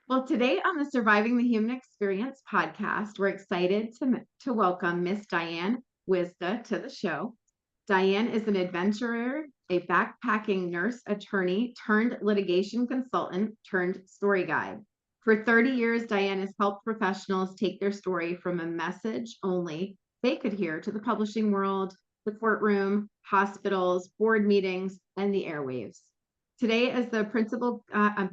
Well, today on the Surviving the Human Experience podcast, we're excited to welcome Miss Diane Wyzga to the show. Diane is an adventurer, a backpacking nurse attorney turned litigation consultant turned story guide. For 30 years, Diane has helped professionals take their story from a message only they could hear to the publishing world, the courtroom, hospitals, board meetings, and the airwaves. Today as the principal guide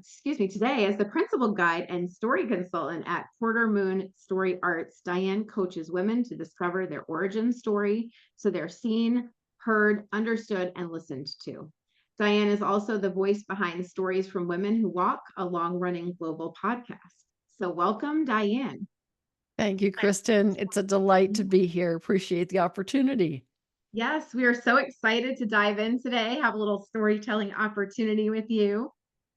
and story consultant at Quarter Moon Story Arts, Diane coaches women to discover their origin story so they're seen, heard, understood, and listened to. Diane is also the voice behind Stories from Women Who Walk, a long-running global podcast. So welcome, Diane. Thank you, Kristin. It's a delight to be here. Appreciate the opportunity. Yes, we are so excited to dive in today, have a little storytelling opportunity with you.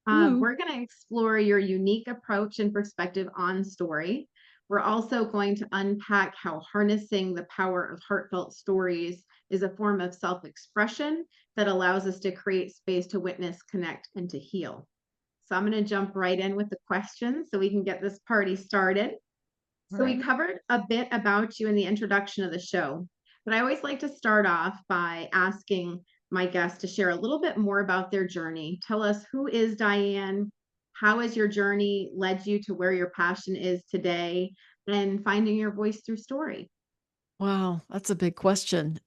Woo. We're going to explore your unique approach and perspective on story. We're also going to unpack how harnessing the power of heartfelt stories is a form of self expression that allows us to create space to witness, connect, and to heal. So I'm going to jump right in with the questions so we can get this party started. So we Right. covered a bit about you in the introduction of the show, but I always like to start off by asking my guests to share a little bit more about their journey. Tell us, who is Diane? How has your journey led you to where your passion is today and finding your voice through story? Wow, that's a big question.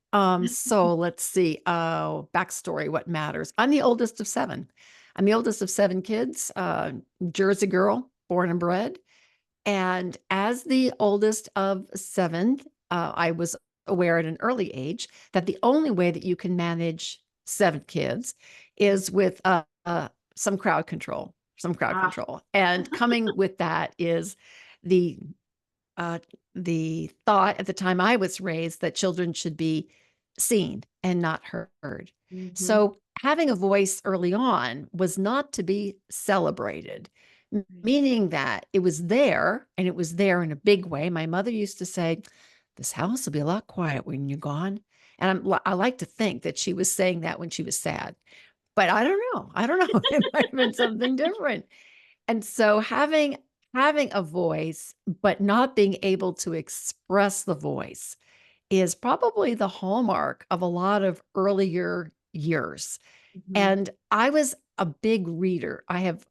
So let's see. Backstory, what matters. I'm the oldest of seven. I'm the oldest of seven kids, Jersey girl, born and bred. And as the oldest of seven, I was aware at an early age that the only way that you can manage seven kids is with some crowd control, Ah, And coming with that is the uh, the thought at the time I was raised that children should be seen and not heard. mhm. So having a voice early on was not to be celebrated, meaning that it was there and it was there in a big way. My mother used to say, "This house will be a lot quiet when you're gone." And I like to think that she was saying that when she was sad, but I don't know. I don't know. It might have been something different. And so having a voice, but not being able to express the voice is probably the hallmark of a lot of earlier years. Mhm. And I was a big reader. I have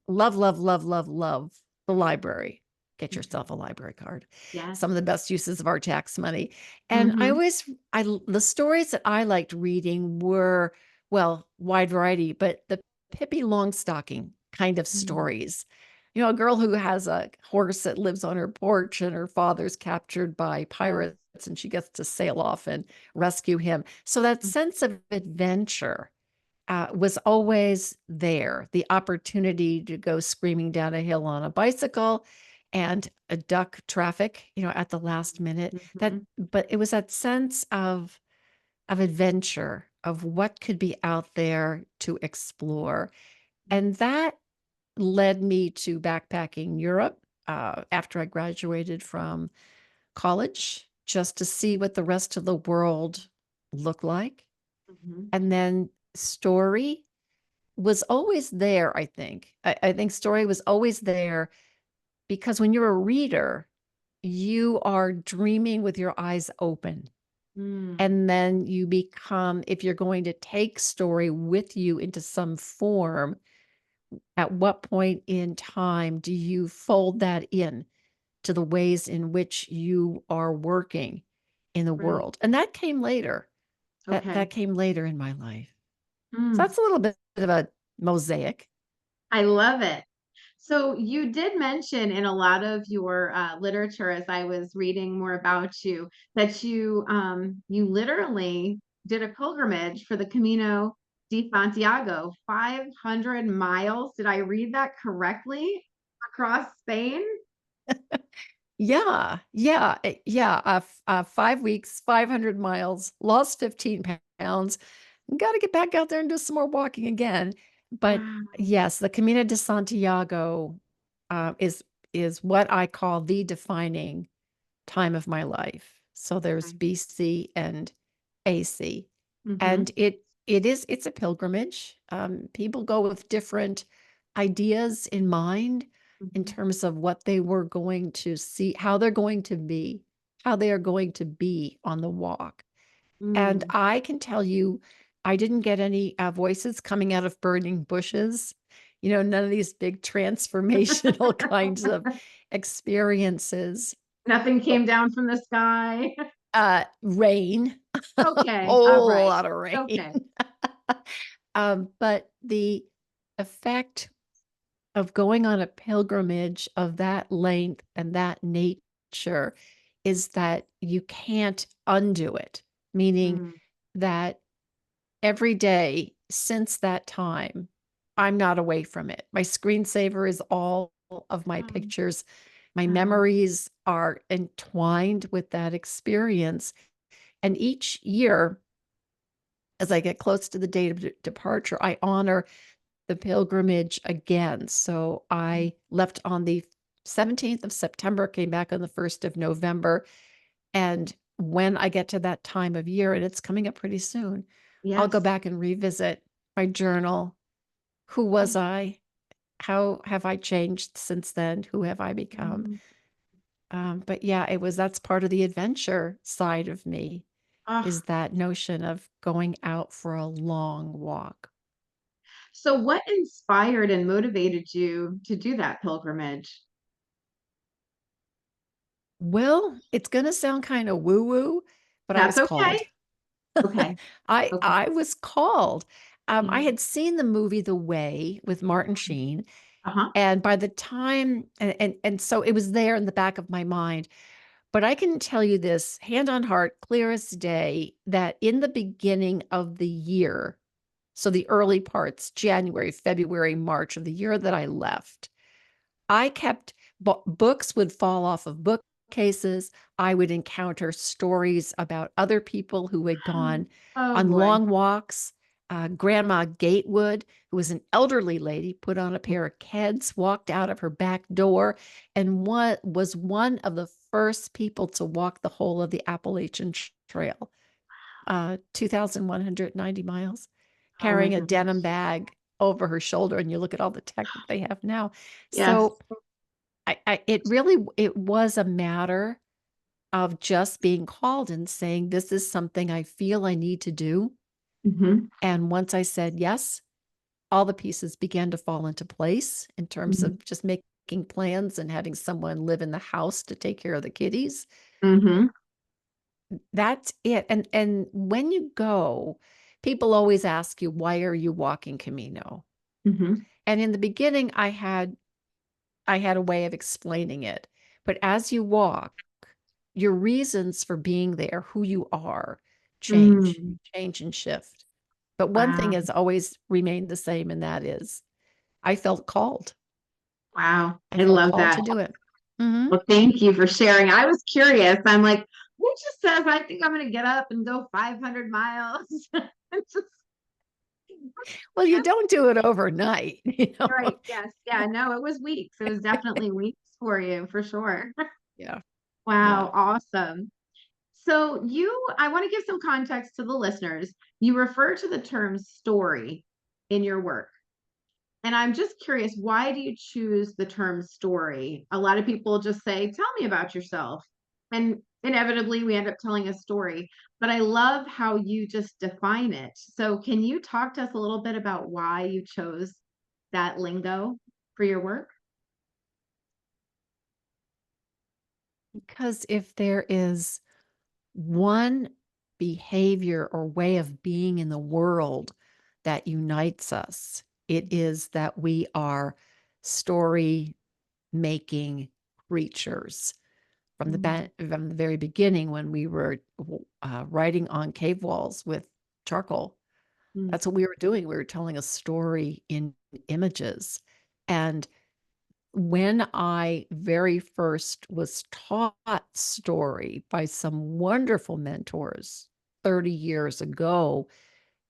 love, love, love, love, love the library. Get Okay. yourself a library card. Yes. Some of the best uses of our tax money. And Mhm. the stories that I liked reading were, well, wide variety, but the Pippi Longstocking kind of Mm. stories. You know, a girl who has a horse that lives on her porch and her father's captured by Yes. pirates and she gets to sail off and rescue him. So that sense of adventure was always there. The opportunity to go screaming down a hill on a bicycle and duck traffic, at the last minute. Mhm. But it was that sense of adventure, of what could be out there to explore. And that led me to backpacking Europe after I graduated from college, just to see what the rest of the world looked like. Mhm. And then story was always there, I think. I think story was always there because when you're a reader, you are dreaming with your eyes open. Mm. And then you become, if you're going to take story with you into some form, at what point in time do you fold that in to the ways in which you are working in the Right. world? And that came later. That Okay. came later in my life. So Mm. that's a little bit of a mosaic. I love it. So you did mention in a lot of your literature, as I was reading more about you, that you literally did a pilgrimage for the Camino de Santiago, 500 miles. Did I read that correctly? Across Spain? Yeah. 5 weeks, 500 miles, lost 15 pounds. Got to get back out there and do some more walking again. But Wow. yes, the Camino de Santiago is what I call the defining time of my life. So there's Okay. BC and AC, Mm-hmm. and it's a pilgrimage. People go with different ideas in mind. in Mhm. terms of what they were going to see, how they're going to be, how they are going to be on the walk. And Mm. I can tell you, I didn't get any voices coming out of burning bushes, none of these big transformational kinds of experiences. Nothing came down from the sky. Rain, Okay, all whole right. lot of rain. Okay. But the effect of going on a pilgrimage of that length and that nature is that you can't undo it, meaning Mm. that every day since that time, I'm not away from it. My screensaver is all of my Oh, pictures. My wow. memories are entwined with that experience. And each year, as I get close to the date of departure, I honor the pilgrimage again. So I left on the 17th of September, came back on the 1st of November. And when I get to that time of year, and it's coming up pretty soon, I'll go Yes. back and revisit my journal. Who was I? How have I changed since then? Who have I become? Mm. But yeah, that's part of the adventure side of me, Oh, is that notion of going out for a long walk. so what inspired and motivated you to do that pilgrimage? Well, it's going to sound kind of woo woo, but I That's was called. okay. Okay. Okay. I was called. I Mm. had seen the movie The Way with Martin Sheen, Uh-huh. and by the time and so it was there in the back of my mind. But I can tell you this, hand on heart, clear as day, that in the beginning of the year, so the early parts, January, February, March of the year that I left, I kept books would fall off of bookcases. I would encounter stories about other people who had gone Oh on boy. long walks. Grandma Gatewood, who was an elderly lady, put on a pair of Keds, walked out of her back door, and was one of the first people to walk the whole of the Appalachian Trail, 2,190 miles, Oh my carrying a denim goodness. bag over her shoulder. And you look at all the tech that they have now. Yes. So it really, it was a matter of just being called and saying, this is something I feel I need to do. Hmm. And once I said yes, all the pieces began to fall into place in terms Hmm. of just making plans and having someone live in the house to take care of the kiddies. Hmm. That's it. And when you go, people always ask you, why are you walking Camino? Hmm. And in the beginning, I had a way of explaining it. But as you walk, your reasons for being there, who you are, change, Mm. change and shift. But one thing Wow. has always remained the same, and that is I felt called. Wow. I I felt love called that. to do it. Hmm. Well, thank you for sharing. I was curious. I'm like, who just says I think I'm going to get up and go 500 miles? It's just, Well, you don't do it overnight, right. Yes. Yeah. No, it was weeks. It was definitely weeks for you for sure. Yeah, yeah. Wow. Awesome. So I want to give some context to the listeners. You refer to the term story in your work. And I'm just curious, why do you choose the term story? A lot of people just say, tell me about yourself. And inevitably, we end up telling a story. But I love how you just define it. So, can you talk to us a little bit about why you chose that lingo for your work? Because if there is one behavior or way of being in the world that unites us, it is that we are story making creatures. Mm. From the very beginning, when we were writing on cave walls with charcoal, Mm. that's what we were doing. We were telling a story in images. And when I very first was taught story by some wonderful mentors 30 years ago,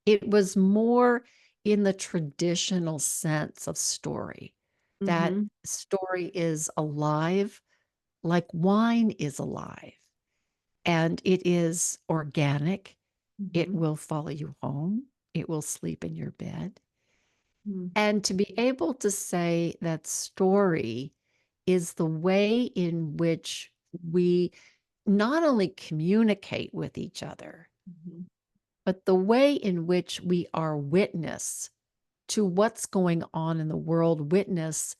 it was more in the traditional sense of story, that Hmm. story is alive like wine is alive, and it is organic. It Hmm. will follow you home. It will sleep in your bed. Hmm. And to be able to say that story is the way in which we not only communicate with each other, Mhm. but the way in which we are witness to what's going on in the world, witness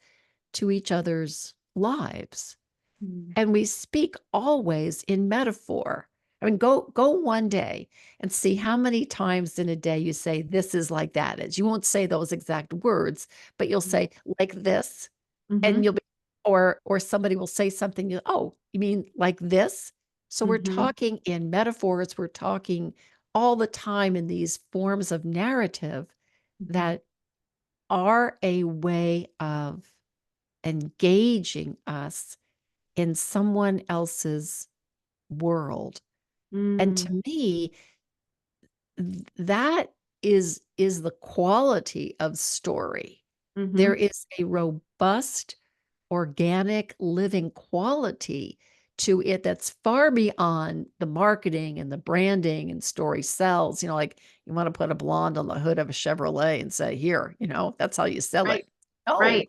to each other's lives. Mhm. And we speak always in metaphor. I mean, go one day and see how many times in a day you say this is like that is. You won't say those exact words, but you'll say like this, and Mhm. you'll be, or somebody will say something. Oh, you mean like this? So we're Mhm. talking in metaphors. We're talking all the time in these forms of narrative Mhm. that are a way of engaging us in someone else's world. And Mm. to me, that is the quality of story. There Mhm. is a robust, organic, living quality to it that's far beyond the marketing and the branding and story sells. Like you want to put a blonde on the hood of a Chevrolet and say, here, that's how you sell Right. it. No, Right.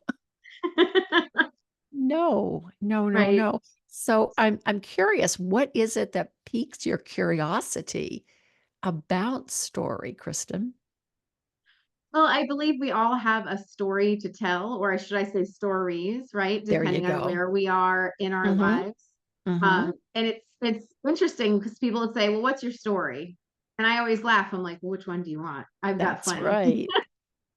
no, no, no, Right. no. So I'm curious, what is it that piques your curiosity about story, Kristin? Well, I believe we all have a story to tell, or should I say stories, right? There you Depending on go. where we are in our Mhm, lives. mhm. And it's interesting because people would say, "Well, what's your story?" And I always laugh. I'm like, well, "Which one do you want? I've got That's plenty.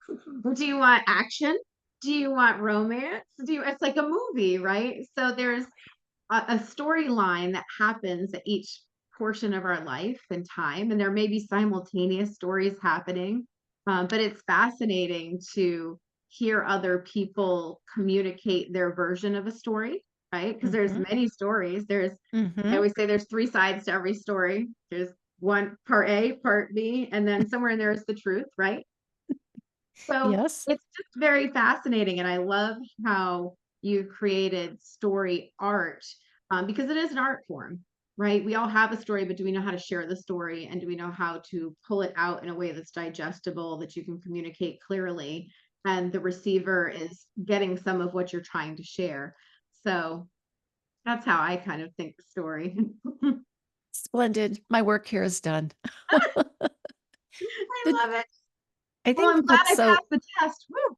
right. Do you want action? Do you want romance? It's like a movie, right? So there's a storyline that happens at each portion of our life and time, and there may be simultaneous stories happening, but it's fascinating to hear other people communicate their version of a story, right? Because there's Mhm, many stories. I mhm. always say there's three sides to every story. There's one part A, part B, and then somewhere in there is the truth, right? So Yes. it's just very fascinating. And I love how you created story art, because it is an art form, right? We all have a story, but do we know how to share the story? And do we know how to pull it out in a way that's digestible, that you can communicate clearly? And the receiver is getting some of what you're trying to share. So that's how I kind of think the story. Splendid. My work here is done. The I love it. I Well, think I'm glad what's I so passed the test. Woo.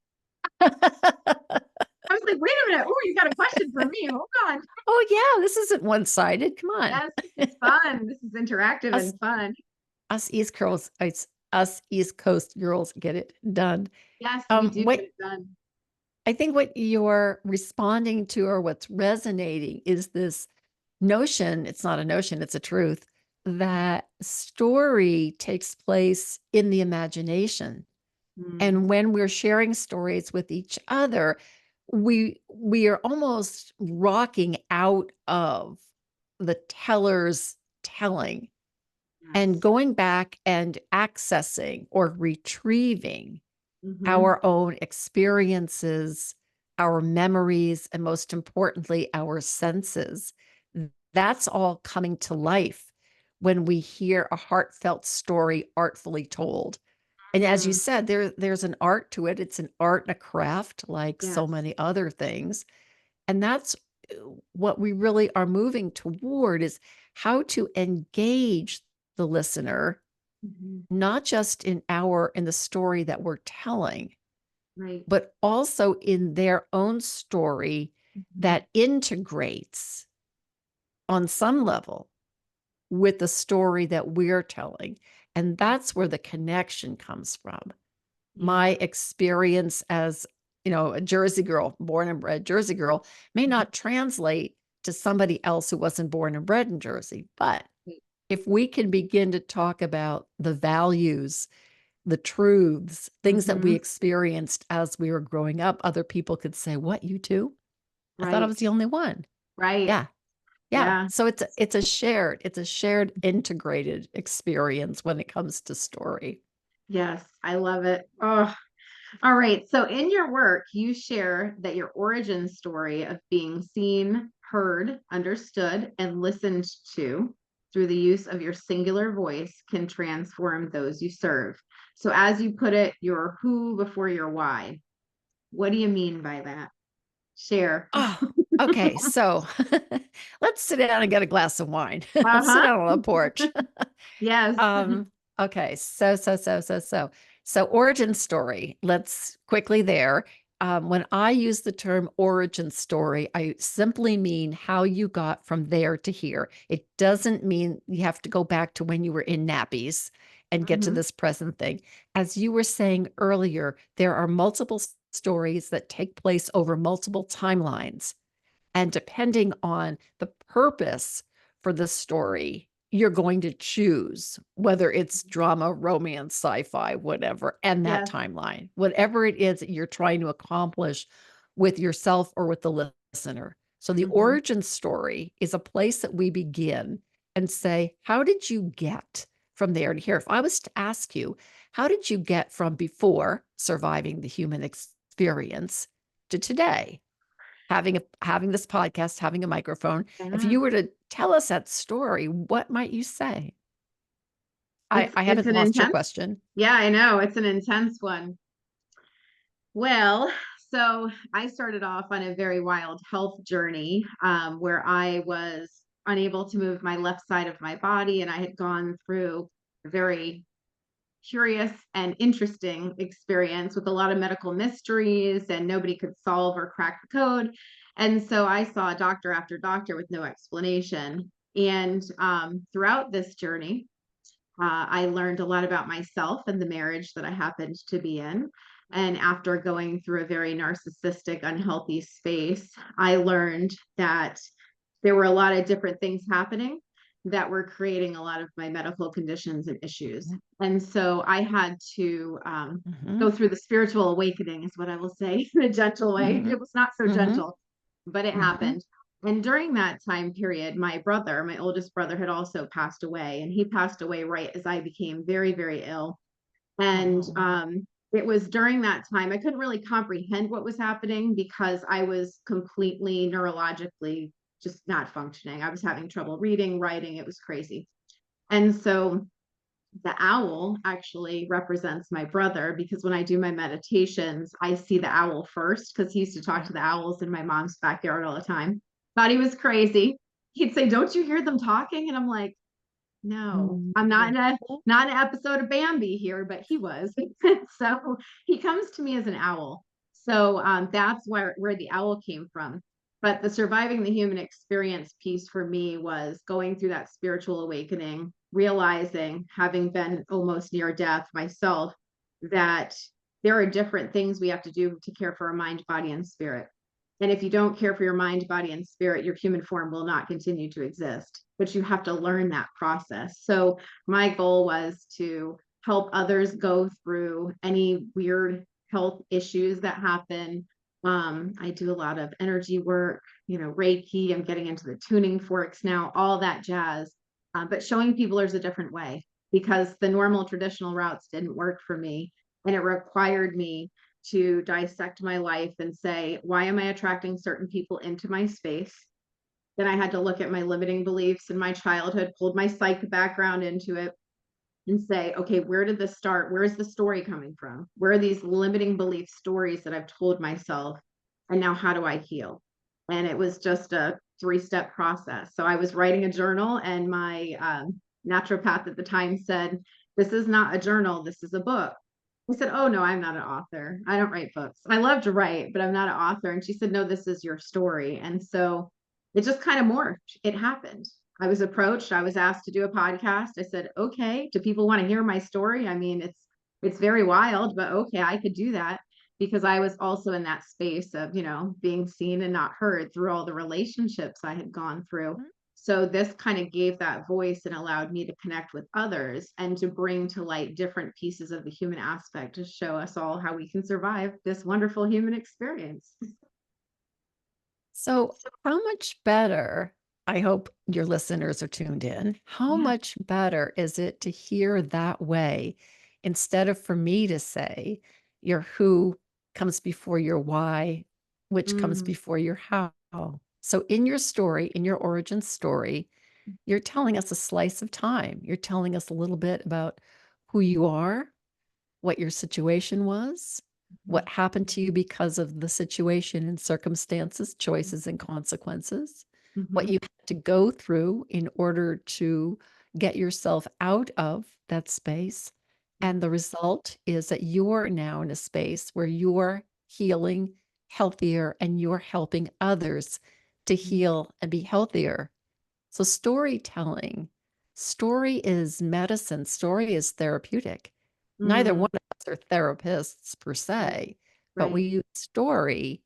I was like, wait a minute. Oh, you got a question for me. Hold on. Oh, yeah, this isn't one-sided, come on. Yes, this is fun. This is interactive Us and fun. us East Coast girls get it done. Yes, we do get What it done. I think what you're responding to or what's resonating is this notion, it's not a notion, it's a truth, that story takes place in the imagination. Mm, And when we're sharing stories with each other, we are almost rocking out of the teller's telling and yes. going back and accessing or retrieving Mhm. our own experiences, our memories, and most importantly, our senses. That's all coming to life when we hear a heartfelt story artfully told. And as you Mm, said, there's an art to it. It's an art and a craft like so yes. many other things. And that's what we really are moving toward is how to engage the listener, Mhm. not just in the story that we're telling, Right. but also in their own story Mhm. that integrates on some level with the story that we're telling. And that's where the connection comes from. My Yeah. experience as, a Jersey girl, born and bred Jersey girl, may Mhm. not translate to somebody else who wasn't born and bred in Jersey. But Right. if we can begin to talk about the values, the truths, things that we Mhm. experienced as we were growing up, other people could say, "What, you too? I thought I was Right. the only one." Right. Yeah. Yeah. Yeah. So it's a shared integrated experience when it comes to story. Yes, I love it. Oh, all right. So in your work, you share that your origin story of being seen, heard, understood, and listened to through the use of your singular voice can transform those you serve. So as you put it, your who before your why. What do you mean by that? Share. Oh, okay. So let's sit down and get a glass of wine. Let's sit Uh-huh. down on the porch. Yes. Okay. So origin story. Let's quickly there. When I use the term origin story, I simply mean how you got from there to here. It doesn't mean you have to go back to when you were in nappies and get to Mhm. this present thing. As you were saying earlier, there are multiple stories that take place over multiple timelines. And depending on the purpose for the story, you're going to choose whether it's drama, romance, sci-fi, whatever, and that Yes. timeline, whatever it is that you're trying to accomplish with yourself or with the listener. So the Mhm. origin story is a place that we begin and say, how did you get from there to here? If I was to ask you, how did you get from before surviving the human experience to today? Having this podcast, having a microphone. If Yeah. you were to tell us that story, what might you say? I It's haven't an lost your intense. question. Yeah, I know. It's an intense one. Well, so I started off on a very wild health journey where I was unable to move my left side of my body, and I had gone through a very curious and interesting experience with a lot of medical mysteries, and nobody could solve or crack the code. And so I saw doctor after doctor with no explanation. And throughout this journey, I learned a lot about myself and the marriage that I happened to be in. And after going through a very narcissistic, unhealthy space, I learned that there were a lot of different things happening that were creating a lot of my medical conditions and issues. And so I had to Mhm, go through the spiritual awakening, is what I will say, in a gentle way. mhm, It was not so mhm, gentle, but it mhm, happened. And during that time period, my brother, my oldest brother, had also passed away. And he passed away right as I became very, very ill. And oh, it was during that time I couldn't really comprehend what was happening because I was completely neurologically just not functioning. I was having trouble reading, writing. It was crazy. And so the owl actually represents my brother because when I do my meditations, I see the owl first because he used to talk yeah. to the owls in my mom's backyard all the time. Thought he was crazy. He'd say, "Don't you hear them talking?" And I'm like, no, Mhm, I'm not an episode of Bambi here, but he was. So he comes to me as an owl. So that's where the owl came from. But the surviving the human experience piece for me was going through that spiritual awakening, realizing, having been almost near death myself, that there are different things we have to do to care for our mind, body, and spirit. And if you don't care for your mind, body, and spirit, your human form will not continue to exist. But you have to learn that process. So my goal was to help others go through any weird health issues that happen. I do a lot of energy work, Reiki. I'm getting into the tuning forks now, all that jazz. But showing people there's a different way because the normal traditional routes didn't work for me. And it required me to dissect my life and say, why am I attracting certain people into my space? Then I had to look at my limiting beliefs in my childhood, pulled my psych background into it, and say, okay, where did this start? Where is the story coming from? Where are these limiting belief stories that I've told myself? And now how do I heal? And it was just a 3-step process. So I was writing a journal, and my naturopath at the time said, "This is not a journal, this is a book." I said, "Oh, no, I'm not an author. I don't write books. I love to write, but I'm not an author." And she said, "No, this is your story." And so it just kind of morphed. It happened. I was approached. I was asked to do a podcast. I said, "Okay, do people want to hear my story?" I mean, it's very wild, but okay, I could do that because I was also in that space of, being seen and not heard through all the relationships I had gone through. So this kind of gave that voice and allowed me to connect with others and to bring to light different pieces of the human aspect to show us all how we can survive this wonderful human experience. So, how much better, I hope your listeners are tuned in, how Yeah. much better is it to hear that way instead of for me to say your who comes before your why, which comes Mm, before your how? So, in your story, in your origin story, you're telling us a slice of time. You're telling us a little bit about who you are, what your situation was, what happened to you because of the situation and circumstances, choices and consequences, what Mm-hmm. you had to go through in order to get yourself out of that space. And the result is that you're now in a space where you're healing healthier and you're helping others to heal and be healthier. So story is medicine, story is therapeutic. Neither Mm-hmm. one of us are therapists per Right. se, but we Right. use story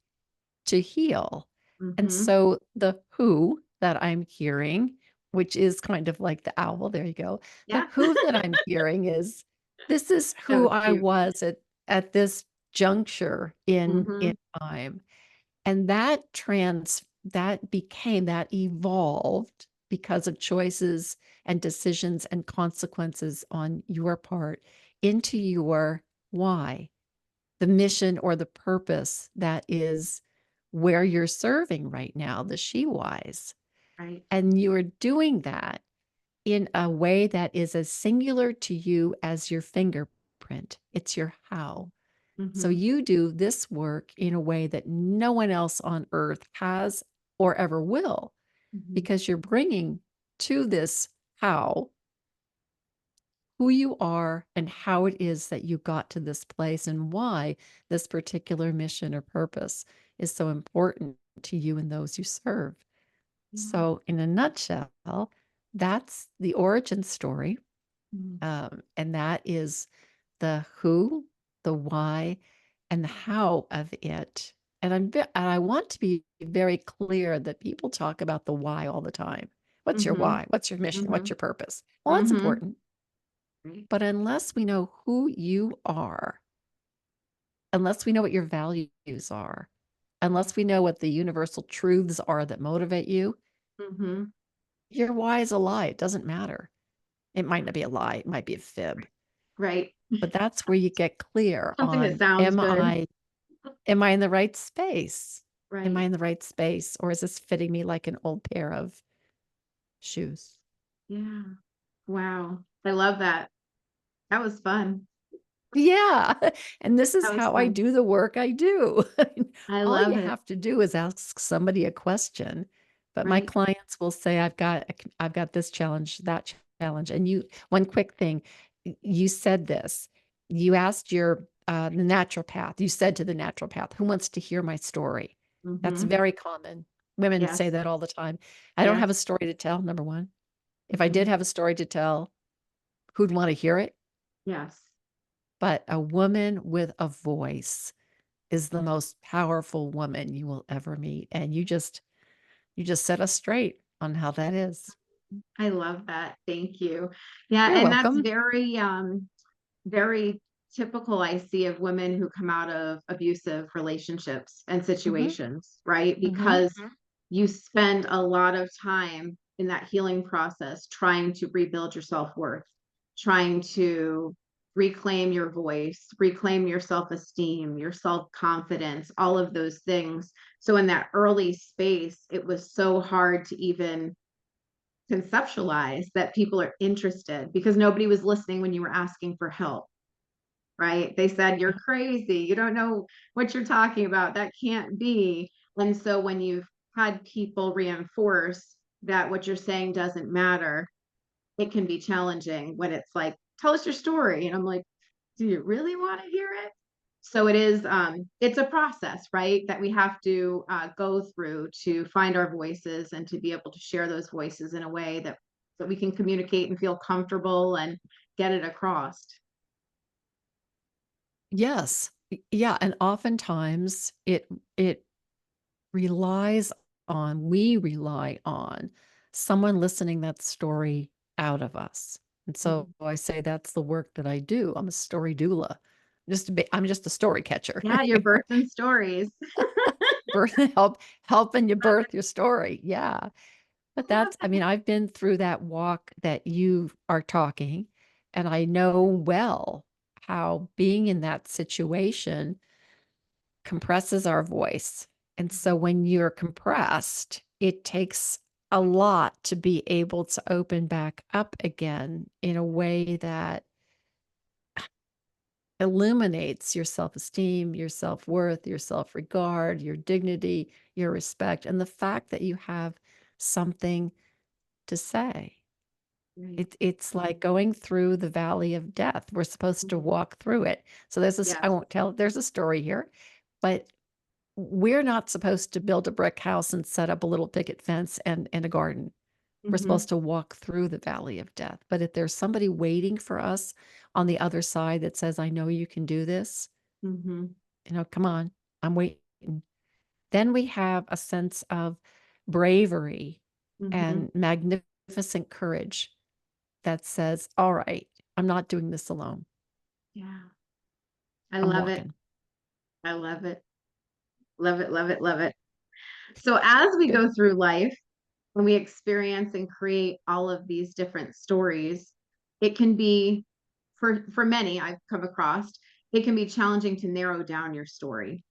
to heal. And Mm-hmm. so the who that I'm hearing, which is kind of like the owl, there you go. The Yeah. who that I'm hearing is this is That who was I cute. was at this juncture in Mm-hmm. time. And that evolved because of choices and decisions and consequences on your part into your why, the mission or the purpose that is where you're serving right now, the she whys. Right. And you are doing that in a way that is as singular to you as your fingerprint. It's your how. So Mm-hmm. you do this work in a way that no one else on earth has or ever will, Mm-hmm. because you're bringing to this how who you are and how it is that you got to this place and why this particular mission or purpose is so important to you and those you serve. Yeah. So, in a nutshell, that's the origin story. Mm-hmm. And that is the who, the why, and the how of it. And I want to be very clear that people talk about the why all the time. What's your Mm-hmm. why? What's your mission? What's Mm-hmm. your purpose? Well, that's Mm-hmm. important. Right. But unless we know who you are, unless we know what your values are, unless we know what the universal truths are that motivate you, Mm-hmm. your why is a lie. It doesn't matter. It might not be a lie, it might be a fib. Right. But that's where you get clear Something that on sounds good. am I in the right space? Am I Right. in the right space? Or is this fitting me like an old pair of shoes? Yeah. Wow. I love that. That was fun. Yeah. And this is That was how I fun. do the work I do. I All love you it. have to do is ask somebody a question. But my Right. clients will say, I've got this challenge, that challenge. And one quick thing, you said this. You asked the naturopath, you said to the naturopath, who wants to hear my story? That's Mm-hmm. very common. Women say Yes. that all the time. I don't Yes. have a story to tell, number one. If I Mm-hmm. did have a story to tell, who'd want to hear it? Yes. But a woman with a voice is the most powerful woman you will ever meet. And you just set us straight on how that is. I love that. Thank you. Yeah, You're and that's welcome. very typical I see of women who come out of abusive relationships and Hmm. situations, right? Hmm. Because you spend a lot of time in that healing process trying to rebuild your self-worth, trying to reclaim your voice, reclaim your self-esteem, your self-confidence, all of those things. So in that early space, it was so hard to even conceptualize that people are interested because nobody was listening when you were asking for help, right? They said, you're crazy. You don't know what you're talking about. That can't be. And so when you've had people reinforce that what you're saying doesn't matter, it can be challenging when it's like, tell us your story. And I'm like, do you really want to hear it? So it's a process, right, that we have to go through to find our voices and to be able to share those voices in a way that we can communicate and feel comfortable and get it across. Yes. Yeah. And oftentimes it relies we rely on someone listening that story out of us. And so Mhm. I say that's the work that I do. I'm a story doula. I'm just a story catcher. Yeah, your birth and stories. Birth helping you birth your story. Yeah. But I mean, I've been through that walk that you are talking, and I know well how being in that situation compresses our voice. And so when you're compressed, it takes a lot to be able to open back up again in a way that illuminates your self-esteem, your self-worth, your self-regard, your dignity, your respect, and the fact that you have something to say. Right. It's like going through the valley of death. We're supposed to Mhm. walk through it. So there's this, I Yes. won't tell, there's a story here, but we're not supposed to build a brick house and set up a little picket fence and a garden. We're Mhm. supposed to walk through the valley of death. But if there's somebody waiting for us on the other side that says, I know you can do this, Mhm. come on, I'm waiting. Then we have a sense of bravery Mhm. and magnificent courage that says, all right, I'm not doing this alone. Yeah. I I'm love it. walking. I love it. Love it, love it, love it. So as we Good. go through life, when we experience and create all of these different stories, it can be, for many I've come across, it can be challenging to narrow down your story.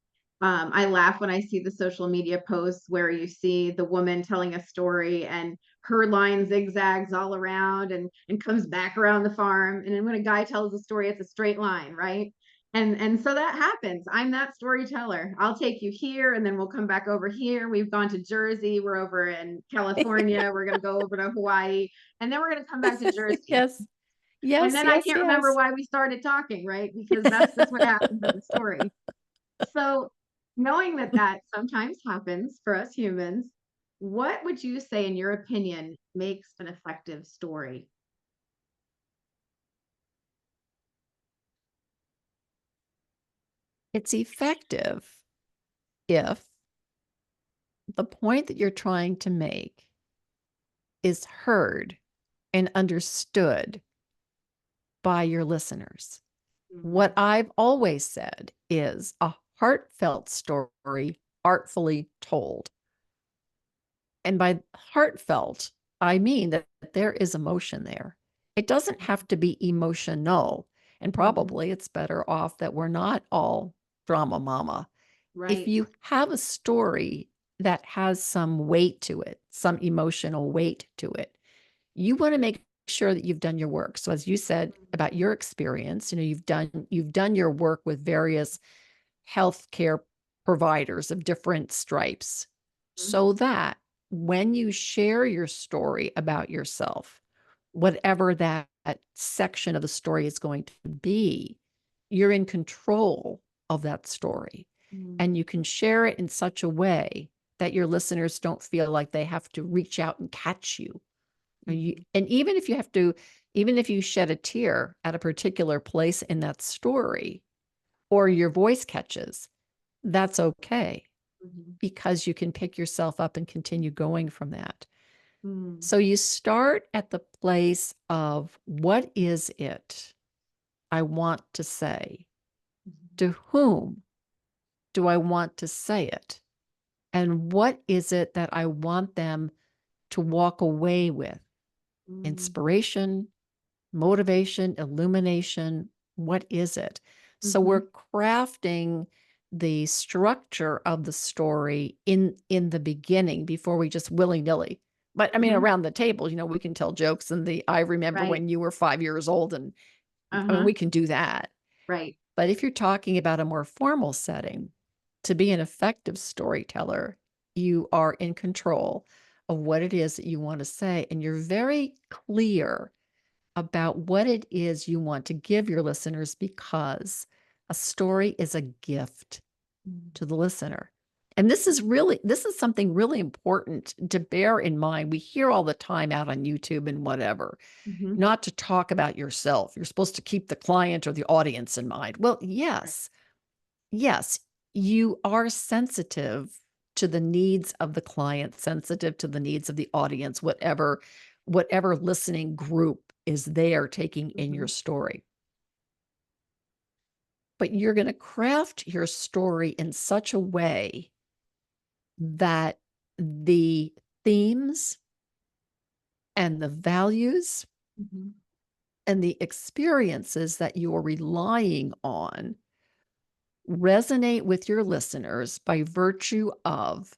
I laugh when I see the social media posts where you see the woman telling a story and her line zigzags all around and comes back around the farm. And then when a guy tells a story, it's a straight line, right? And so that happens. I'm that storyteller. I'll take you here and then we'll come back over here. We've gone to Jersey, we're over in California, we're going to go over to Hawaii, and then we're going to come back to Jersey. Yes. And Yes. then I Yes. can't remember Yes. why we started talking, right? Because that's just what happens in the story. So, knowing that that sometimes happens for us humans, what would you say, in your opinion, makes an effective story? It's effective if the point that you're trying to make is heard and understood by your listeners. What Mhm. I've always said is a heartfelt story artfully told. And by heartfelt, I mean that there is emotion there. It doesn't have to be emotional. And Mhm. probably it's better off that we're not all drama mama. If Right. you have a story that has some weight to it, some emotional weight to it, you want to make sure that you've done your work. So as you said about your experience, you've done your work with various healthcare providers of different stripes, Mhm. so that when you share your story about yourself, whatever that section of the story is going to be, you're in control of that story. Mhm. And you can share it in such a way that your listeners don't feel like they have to reach out and catch you. Mhm. And even if you have to, even if you shed a tear at a particular place in that story, or your voice catches, that's okay, Mhm. because you can pick yourself up and continue going from that. Mhm. So you start at the place of, what is it I want to say? Mhm. To whom do I want to say it? And what is it that I want them to walk away with? Mhm. Inspiration, motivation, illumination. What is it? So Mhm. we're crafting the structure of the story in the beginning before we just willy-nilly. But I mean, Mhm. around the table, we can tell jokes, and I remember Right. when you were 5 years old, and I mean, Uh-huh. we can do that. Right. But if you're talking about a more formal setting, to be an effective storyteller, you are in control of what it is that you want to say, and you're very clear about what it is you want to give your listeners, because a story is a gift Mhm. to the listener. And this is something really important to bear in mind. We hear all the time out on YouTube and whatever, Mhm. not to talk about yourself. You're supposed to keep the client or the audience in mind. Well, Right. yes, yes, you are sensitive to the needs of the client, sensitive to the needs of the audience, whatever listening group is there taking in your Mhm. story. But you're going to craft your story in such a way that the themes and the values Mhm. and the experiences that you're relying on resonate with your listeners by virtue of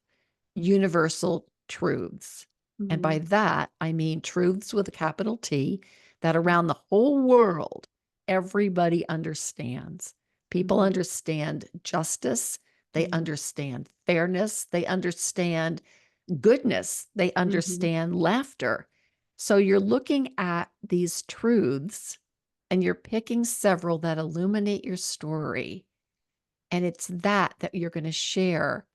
universal truths. And by Mhm. that, I mean truths with a capital T, that Mhm. around the whole world, everybody understands. People Mhm. understand justice. They Mhm. understand fairness. They understand goodness. They Mhm. understand laughter. So you're looking at these truths and you're picking several that illuminate your story. And it's that you're going to share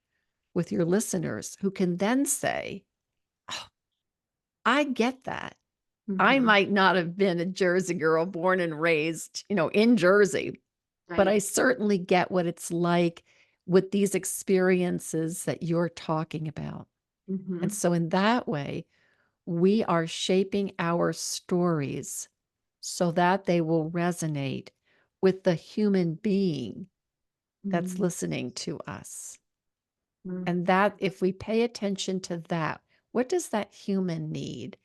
with your listeners who can then say, oh, I get that. I Mhm. might not have been a Jersey girl born and raised, in Jersey, but Right. I certainly get what it's like with these experiences that you're talking about. And Mhm. so, in that way, we are shaping our stories so that they will resonate with the human being that's Mhm. listening to us. Mhm. And that if we pay attention to that, what does that human need?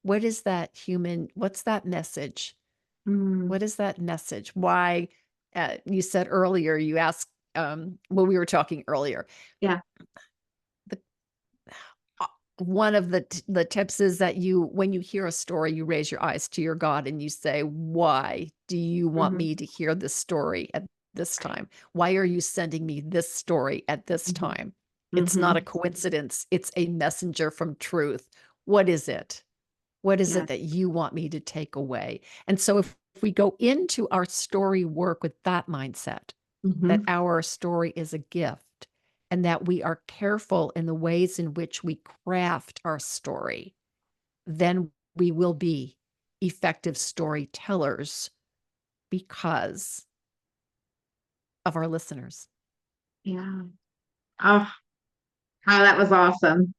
What is that human? What's that message? Mhm. What is that message? Why? You said earlier, you asked, well, we were talking earlier. Yeah. The, uh, one of the tips is that when you hear a story, you raise your eyes to your God and you say, why do you want Mhm. me to hear this story at this Right. time? Why are you sending me this story at this Mhm. time? It's not a Mhm. coincidence. It's a messenger from truth. What is it? What is it Yes. that you want me to take away? And so if we go into our story work with that mindset, that Mhm. our story is a gift and that we are careful in the ways in which we craft our story, then we will be effective storytellers because of our listeners. Yeah. Oh, oh, that was awesome.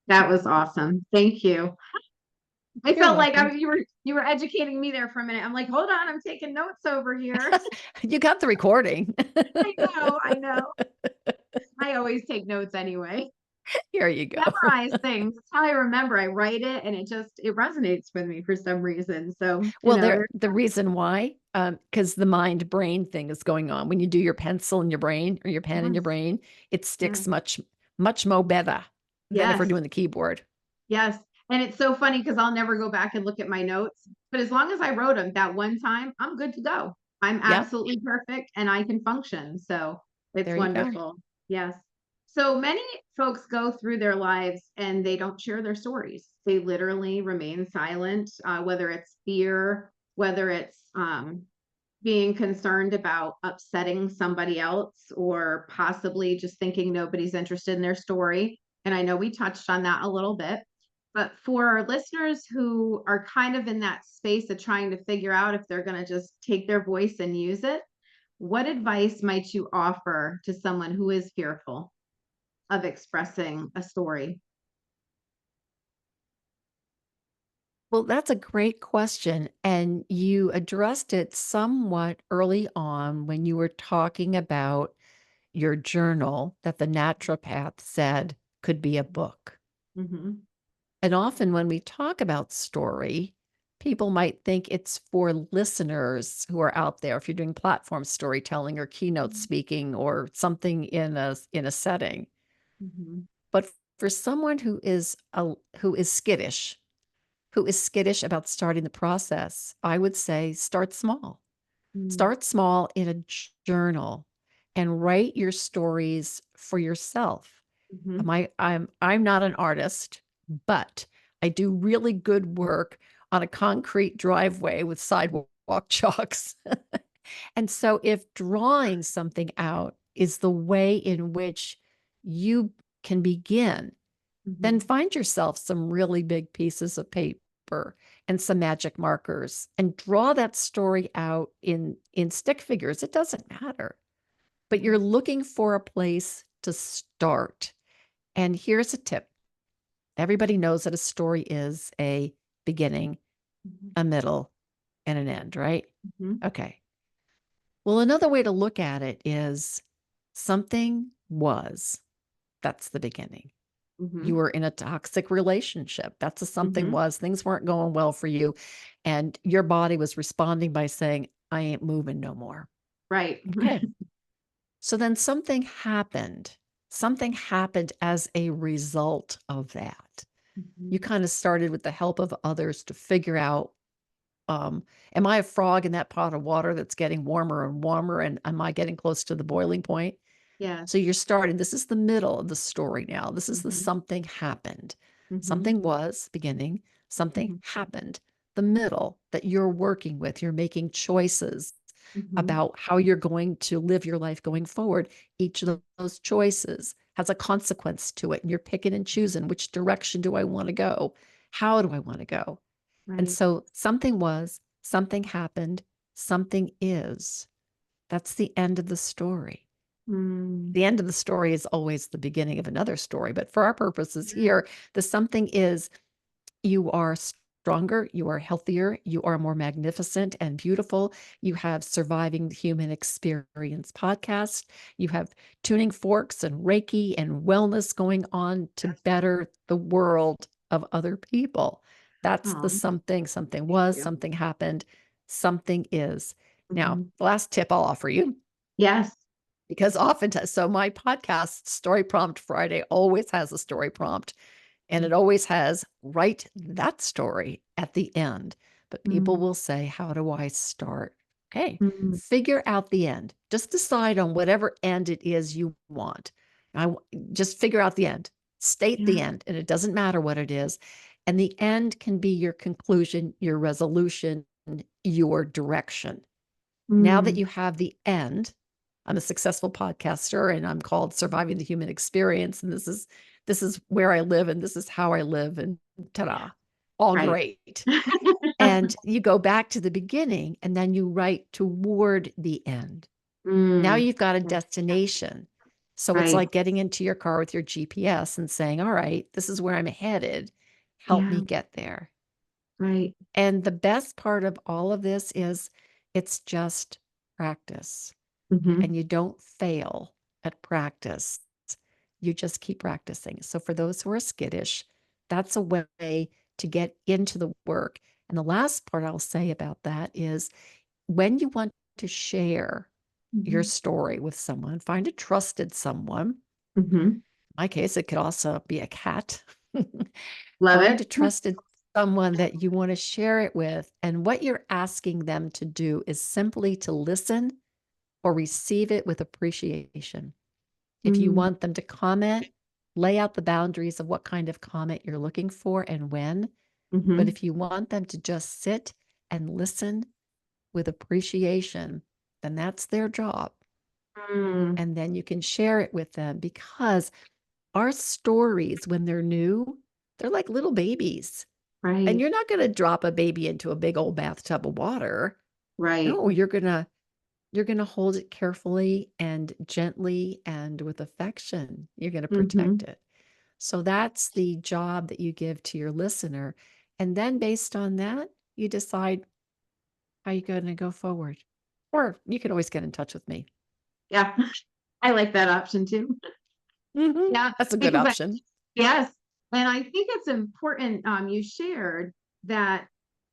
That was awesome. Thank you. I You're felt like welcome. you were educating me there for a minute. I'm like, hold on, I'm taking notes over here. You got the recording. I know, I know. I always take notes anyway. Here you go. Memorize things. It's how I remember. I write it and it resonates with me for some reason. So, Well, there. the reason why, because the mind brain thing is going on. When you do your pencil in your brain or your pen in your Yes. brain, it Yes. sticks much more better than if we're Yes. doing the keyboard. Yes. And it's so funny because I'll never go back and look at my notes. But as long as I wrote them that one time, I'm good to go. I'm Yep, absolutely perfect and I can function. So it's there you go. wonderful. Yes. So many folks go through their lives and they don't share their stories. They literally remain silent, whether it's fear, whether it's being concerned about upsetting somebody else, or possibly just thinking nobody's interested in their story. And I know we touched on that a little bit. But for our listeners who are kind of in that space of trying to figure out if they're going to just take their voice and use it, what advice might you offer to someone who is fearful of expressing a story? Well, that's a great question. And you addressed it somewhat early on when you were talking about your journal that the naturopath said could be a book. Mm-hmm. And often when we talk about story, people might think it's for listeners who are out there if you're doing platform storytelling or keynote speaking or something in a setting. Mm-hmm. But for someone who is skittish about starting the process, I would say start small. Start small in a journal and write your stories for yourself. Mm-hmm. I'm not an artist, but I do really good work on a concrete driveway with sidewalk chalks. And so if drawing something out is the way in which you can begin, then Mm-hmm. find yourself some really big pieces of paper and some magic markers and draw that story out in stick figures. It doesn't matter, but you're Yes. looking for a place to start. And here's a tip. Everybody knows that a story is a beginning, Mm-hmm. a middle, and an end, right? Mm-hmm. Okay. Well, another way to look at it is something was. That's the beginning. You Mm-hmm. were in a toxic relationship. That's a something Mm-hmm. was. Things weren't going well for you. And your body was responding by saying, I ain't moving no more. Right. Okay. So then something happened. Something happened as a result of that. You Mm-hmm. kind of started with the help of others to figure out Am I a frog in that pot of water that's getting warmer and warmer? And am I getting close to the boiling point? Yes. So you're starting, this is the middle of the story now. This is the Mhm. something happened. Mhm. Something was beginning, something Mhm. happened. The middle that you're working with, you're making choices Mhm. about how you're going to live your life going forward. Each of those choices has a consequence to it. And you're picking and choosing, which direction do I want to go? How do I want to go? And Right. so something was, something happened, something is. That's the end of the story. Mm. The end of the story is always the beginning of another story. But for our purposes Yeah. here, the something is you are stronger, you are healthier, you are more magnificent and beautiful. You have Surviving the Human Experience podcast. You have tuning forks and Reiki and wellness going on to Yes. better the world of other people. That's the Oh, something. Something thank was, you. something happened, something is. Now, Mhm. the last tip I'll offer you, Yes. because oftentimes, so my podcast, Story Prompt Friday, always has a story prompt. And it always has write that story at the end. But people Mm. will say, how do I start? Okay, Mm. figure out the end. Just decide on whatever end it is you want. Just figure out the end. State the Yeah. end, and it doesn't matter what it is. And the end can be your conclusion, your resolution, your direction. Now that Mm. you have the end, I'm a successful podcaster and I'm called Surviving the Human Experience. And this is where I live and this is how I live. And ta-da, all Right. great. And you go back to the beginning and then you write toward the end. Now Mm. you've got a Yes. destination. So it's Right. like getting into your car with your GPS and saying, all right, this is where I'm headed. Help Yeah. me get there. Right. And the best part of all of this is it's just practice. Mhm. And you don't fail at practice. You just keep practicing. So for those who are skittish, that's a way to get into the work. And the last part I'll say about that is when you want to share your Mhm. story with someone, find a trusted someone. Mhm. In my case, it could also be a cat. Love Find it. a trusted someone that you want to share it with. And what you're asking them to do is simply to listen or receive it with appreciation. If you Mm. want them to comment, lay out the boundaries of what kind of comment you're looking for and when. But Mhm. if you want them to just sit and listen with appreciation, then that's their job. Mm. And then you can share it with them because our stories, when they're new, they're like little babies. And Right. you're not going to drop a baby into a big old bathtub of water. Right. No, you're going to hold it carefully and gently and with affection. You're going to protect Mhm. it. So that's the job that you give to your listener. And then based on that, you decide how you're going to go forward. Or you can always get in touch with me. Yeah. I like that option too. Yeah, That's a good because option. yes, and I think it's important, you shared that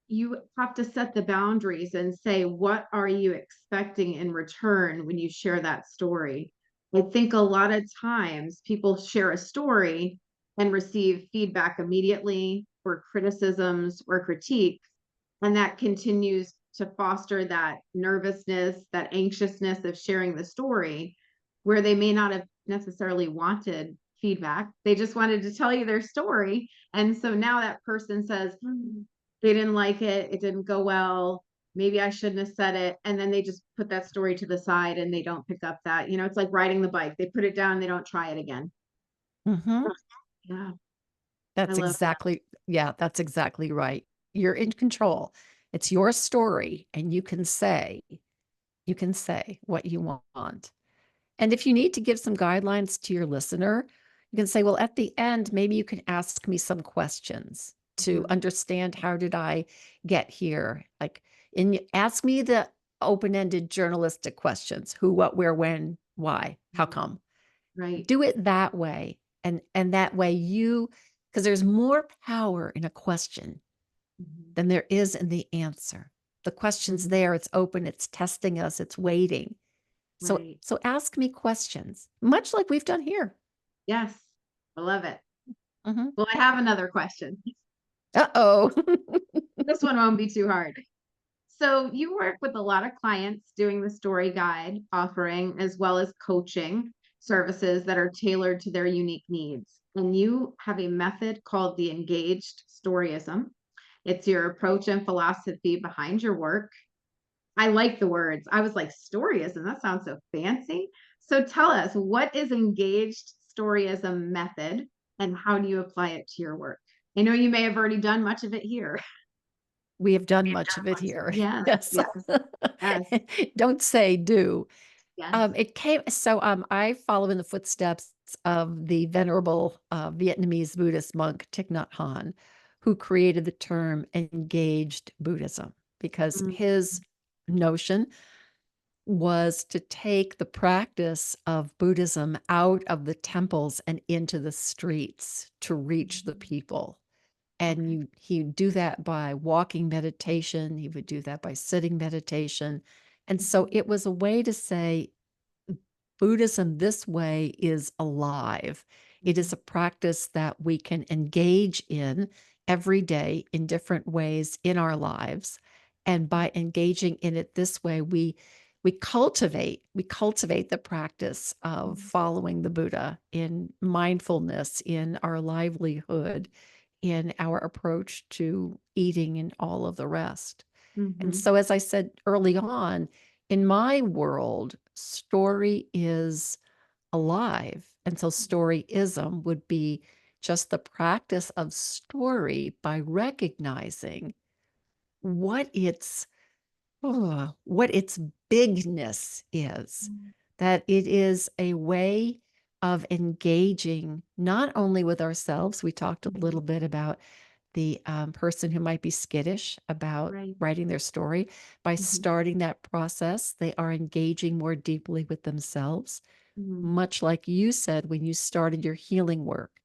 you have to set the boundaries and say, what are you expecting in return when you share that story? I think a lot of times people share a story and receive feedback immediately or criticisms or critiques, and that continues to foster that nervousness, that anxiousness of sharing the story, where they may not have necessarily wanted feedback. They just wanted to tell you their story. And so now that person says, they didn't like it, it didn't go well, maybe I shouldn't have said it. And then they just put that story to the side and they don't pick up that, it's like riding the bike. They put it down, they don't try it again. Mhm. Yeah, I That's love that. exactly, yeah, that's exactly right. You're in control. It's your story, and you can say what you want. And if you need to give some guidelines to your listener, you can say, well, at the end, maybe you can ask me some questions to Mhm. understand how did I get here? Like, and ask me the open-ended journalistic questions: who, what, where, when, why, how come? Right. Do it that way. And that way because there's more power in a question Mhm. than there is in the answer. The question's Mhm. there, it's open, it's testing us, it's waiting. So Right. so ask me questions, much like we've done here. Yes, I love it. Mhm. Well, I have another question. Uh-oh. This one won't be too hard. So you work with a lot of clients doing the story guide offering, as well as coaching services that are tailored to their unique needs. And you have a method called the engaged storyism. It's your approach and philosophy behind your work. I like the words. I was like, storyism, that sounds so fancy. So tell us, what is engaged storyism method and how do you apply it to your work? I know you may have already done much of it here. We have done much of it here. Yes, Yes. yes, yes, Don't say do. yes. I follow in the footsteps of the venerable Vietnamese Buddhist monk Thich Nhat Hanh, who created the term engaged Buddhism, because Mm, his notion was to take the practice of Buddhism out of the temples and into the streets to reach the people. And okay. he would do that by walking meditation, he would do that by sitting meditation. And so Mhm, it was a way to say Buddhism this way is alive. It is mhm, a practice that we can engage in every day in different ways in our lives. And by engaging in it this way, we cultivate the practice of mhm, following the Buddha in mindfulness, in our livelihood, in our approach to eating and all of the rest. And mhm, so, as I said early on, in my world, story is alive. And so, storyism would be just the practice of story by recognizing what its bigness is, mhm, that it is a way of engaging not only with ourselves. We talked a mhm. little bit about the person who might be skittish about Right. writing their story. By Mhm, starting that process, they are engaging more deeply with themselves. mhm, Much like you said when you started your healing work,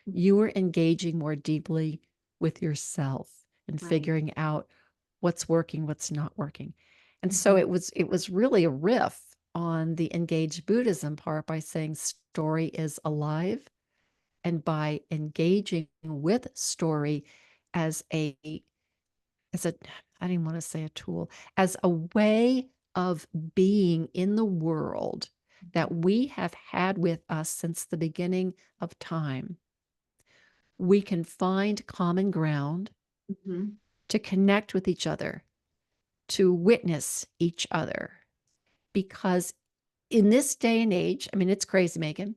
mhm. you were engaging more deeply with yourself and Right. figuring out what's working, what's not working. And so Mhm, it was really a riff on the engaged Buddhism part by saying story is alive, and by engaging with story as a as a I didn't want to say a tool, as a way of being in the world that mhm, we have had with us since the beginning of time, we can find common ground mhm. to connect with each other, to witness each other. Because in this day and age, I mean, it's crazy making.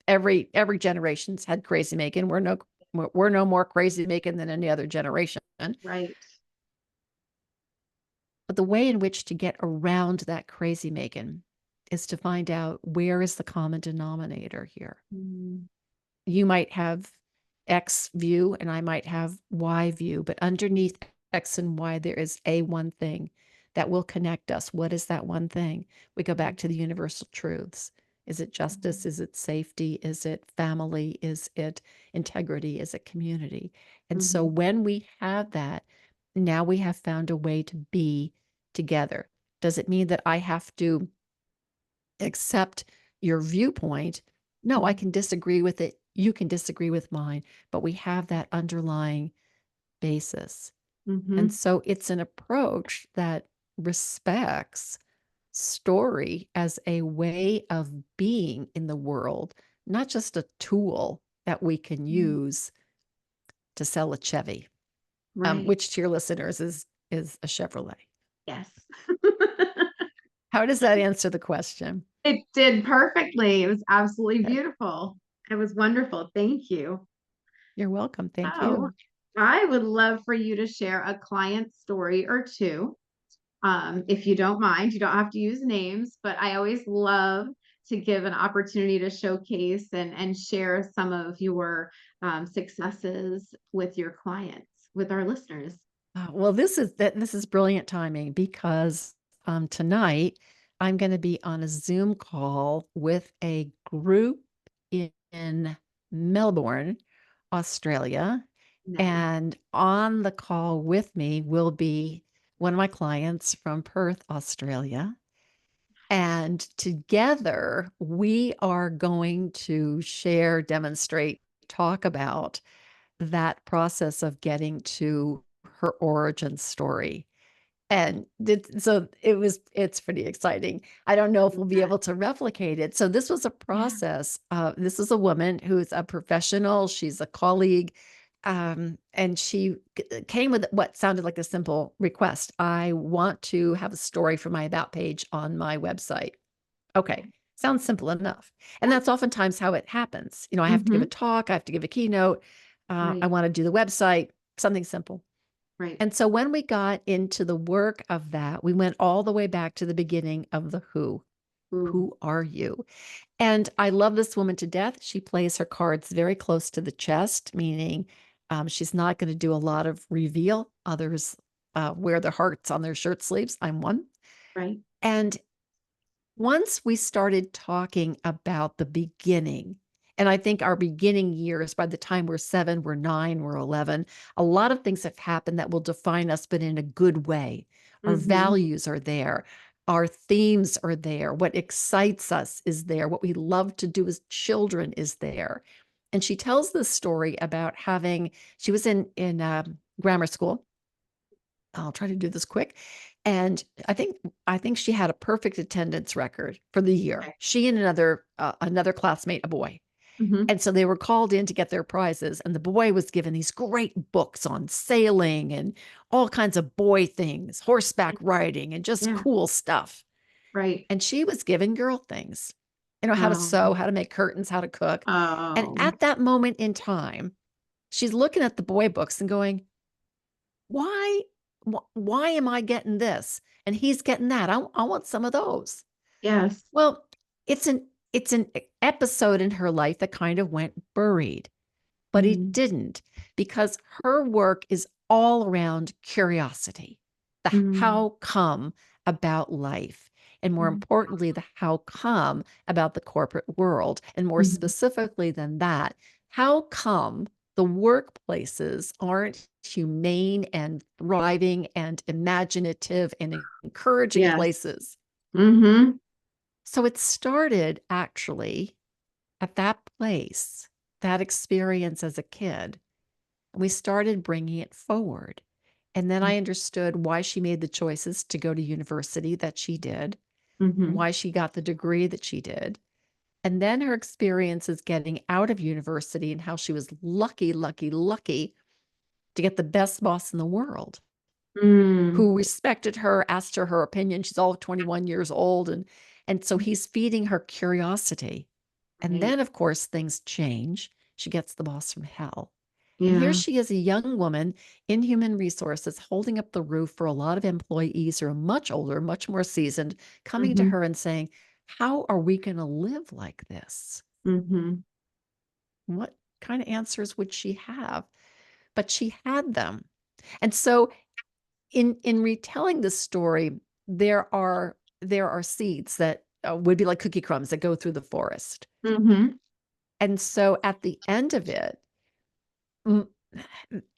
Every generation's had crazy making. We're no more crazy making than any other generation. Right. But the way in which to get around that crazy making is to find out where is the common denominator here. Mm, You might have X view and I might have Y view, but underneath X and Y, there is a one thing that will connect us. What is that one thing? We go back mhm, to the universal truths. Is it justice? mhm, Is it safety? Is it family? Is it integrity? Is it community? And so mhm, when we have that, now we have found a way to be together. Does it mean that I have to accept your viewpoint? No, I mhm, can disagree with it. You can disagree with mine, but we have that underlying basis. And mhm, so it's an approach that respects story as a way of being in the world, not just a tool that we can mhm. use to sell a Chevy, Right. which to your listeners is a Chevrolet. Yes. How does that answer the question? It did perfectly. It was absolutely Okay. beautiful. It was wonderful. Thank you. You're welcome. Thank Oh, you. I would love for you to share a client story or two. If you don't mind, you don't have to use names, but I always love to give an opportunity to showcase and share some of your successes with your clients, with our listeners. Well, this is brilliant timing because tonight I'm going to be on a Zoom call with a group in Melbourne, Australia. Nice. And on the call with me will be one of my clients from Perth, Australia. And together we are going to share, demonstrate, talk about that process of getting to her origin story. And so it's pretty exciting. I don't know if we'll be able to replicate it. So this was a process. This is a woman who's a professional. She's a colleague. And she came with what sounded like a simple request. I want to have a story for my about page on my website. Okay. Sounds simple enough. And that's oftentimes how it happens. I have to give a talk. I have to give a keynote. I want to do the website, something simple. Right. And so when we got into the work of that, we went all the way back to the beginning of the who. Who are you? And I love this woman to death. She plays her cards very close to the chest, meaning she's not going to do a lot of reveal. Others wear their hearts on their shirt sleeves. I'm one. Right. And once we started talking about the beginning, and I think our beginning years, by the time we're 7, we're 9, we're 11, a lot of things have happened that will define us, but in a good way. Our values are there. Our themes are there. What excites us is there. What we love to do as children is there. And she tells this story about she was in grammar school. I'll try to do this quick. And I think she had a perfect attendance record for the year. Okay. She and another classmate, a boy. And so they were called in to get their prizes. And the boy was given these great books on sailing and all kinds of boy things, horseback riding, and just cool stuff. Right. And she was given girl things, how to sew, how to make curtains, how to cook. And at that moment in time, she's looking at the boy books and going, why am I getting this? And he's getting that. I want some of those. Yes. Well, it's an episode in her life that kind of went buried, but it didn't, because her work is all around curiosity, the how come about life, and more importantly, the how come about the corporate world. And more specifically than that, how come the workplaces aren't humane and thriving and imaginative and encouraging places? So it started actually at that place, that experience as a kid. We started bringing it forward. And then I understood why she made the choices to go to university that she did, why she got the degree that she did. And then her experiences getting out of university and how she was lucky, lucky, lucky to get the best boss in the world who respected her, asked her opinion. She's all 21 years old. And so he's feeding her curiosity. And then, of course, things change. She gets the boss from hell. And here she is, a young woman in human resources, holding up the roof for a lot of employees who are much older, much more seasoned, coming to her and saying, how are we going to live like this? What kind of answers would she have? But she had them. And so in retelling this story, there are seeds that would be like cookie crumbs that go through the forest. And so at the end of it,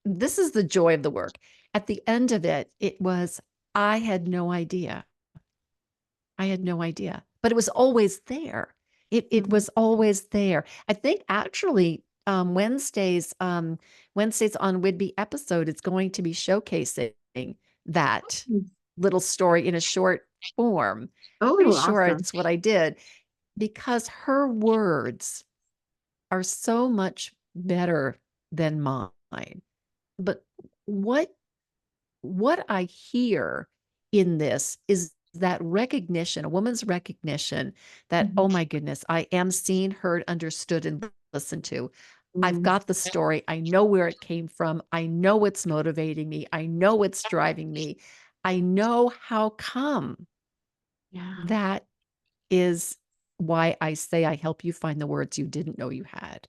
this is the joy of the work. At the end of it, it was, I had no idea. But it was always there. It was always there. I think actually Wednesday's on Whidbey episode, it's going to be showcasing that little story in a short form. Pretty sure it's what I did, because her words are so much better than mine. But what I hear in this is that recognition, a woman's recognition that, oh my goodness, I am seen, heard, understood, and listened to. I've got the story. I know where it came from. I know what's motivating me. I know what's driving me. I know how come. That is why I say I help you find the words you didn't know you had.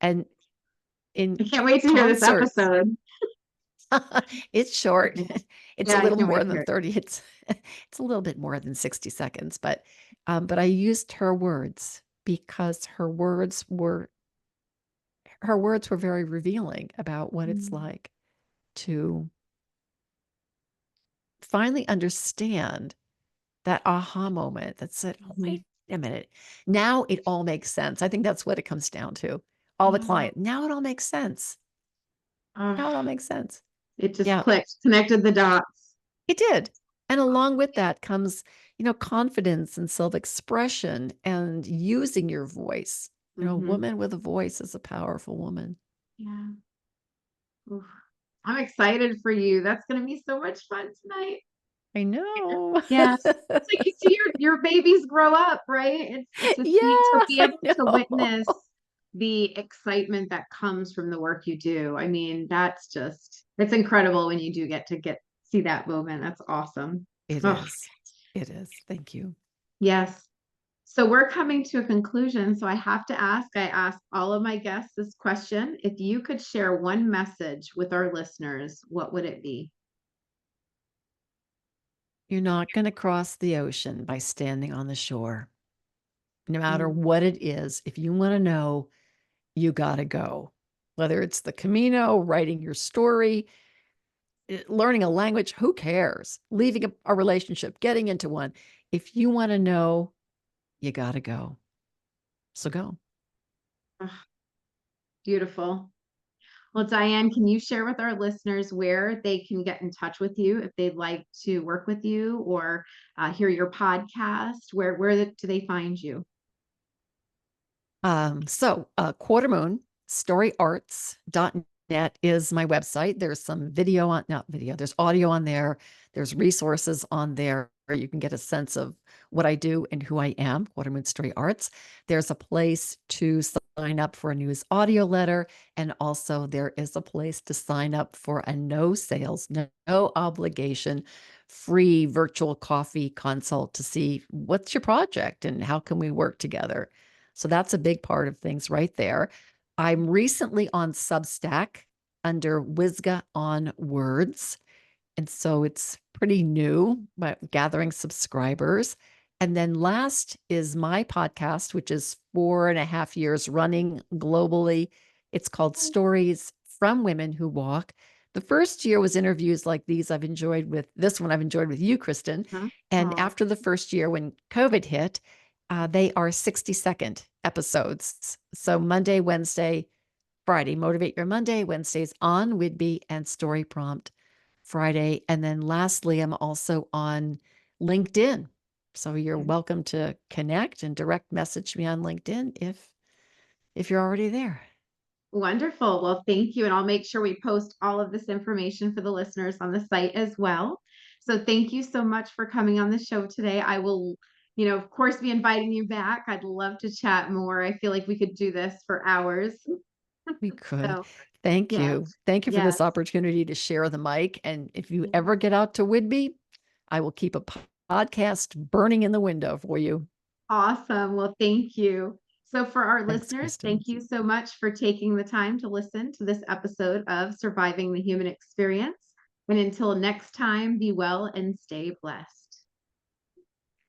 And I can't wait to hear this episode. It's short. It's a little more than 30. It's a little bit more than 60 seconds, but I used her words because her words were very revealing about what it's like to finally understand that aha moment that said, oh, wait a minute. Now it all makes sense. I think that's what it comes down to. All the client. Now it all makes sense. Now it all makes sense. It just clicked, connected the dots. It did. And along with that comes, confidence and self-expression and using your voice. A Mm-hmm. woman with a voice is a powerful woman. Yeah. Oof. I'm excited for you. That's going to be so much fun tonight. I know. Yes. It's like you see your babies grow up, right? It's to Yeah, see, to be I able to know. witness the excitement that comes from the work you do. I mean, it's incredible when you do get see that moment. That's awesome. It Oh, is. It is. Thank you. yes. So we're coming to a conclusion. So I ask all of my guests this question. If you could share one message with our listeners, what would it be? You're not going to cross the ocean by standing on the shore. No matter Mm, what it is, if you want to know, you got to go. Whether it's the Camino, writing your story, learning a language, who cares? Leaving a relationship, getting into one. If you want to know, you got to go. So go. ah, beautiful. Well, Diane, can you share with our listeners where they can get in touch with you if they'd like to work with you or hear your podcast? Do they find you? Quarter Moon storyarts.net is my website. There's some video on, not video, there's audio on there. There's resources on there where you can get a sense of what I do and who I am, Quarter Moon Story Arts. There's a place to sign up for a news audio letter. And also there is a place to sign up for a no sales, no obligation, free virtual coffee consult to see what's your project and how can we work together. So that's a big part of things right there. I'm recently on Substack under Wyzga on Words. And so it's pretty new, but gathering subscribers. And then last is my podcast, which is 4.5 years running globally. It's called Stories from Women Who Walk. The first year was interviews like these I've enjoyed with this one, I've enjoyed with you, Kristin. Huh? And Aw, after the first year, when COVID hit, they are 60-second episodes. So Monday, Wednesday, Friday, Motivate Your Monday, Wednesdays on Whidbey and Story Prompt Friday. And then lastly, I'm also on LinkedIn. So you're okay. welcome to connect and direct message me on LinkedIn if you're already there. Wonderful. Well, thank you. And I'll make sure we post all of this information for the listeners on the site as well. So thank you so much for coming on the show today. I will, of course, be inviting you back. I'd love to chat more. I feel like we could do this for hours. We could. So, Thank yes, you. Thank you for yes. this opportunity to share the mic. And if you Yeah. ever get out to Whidbey, I will keep a podcast burning in the window for you. Awesome. Well, thank you. So, for our Thanks, listeners, Kristin. thank you so much for taking the time to listen to this episode of Surviving the Human Experience. And until next time, be well and stay blessed.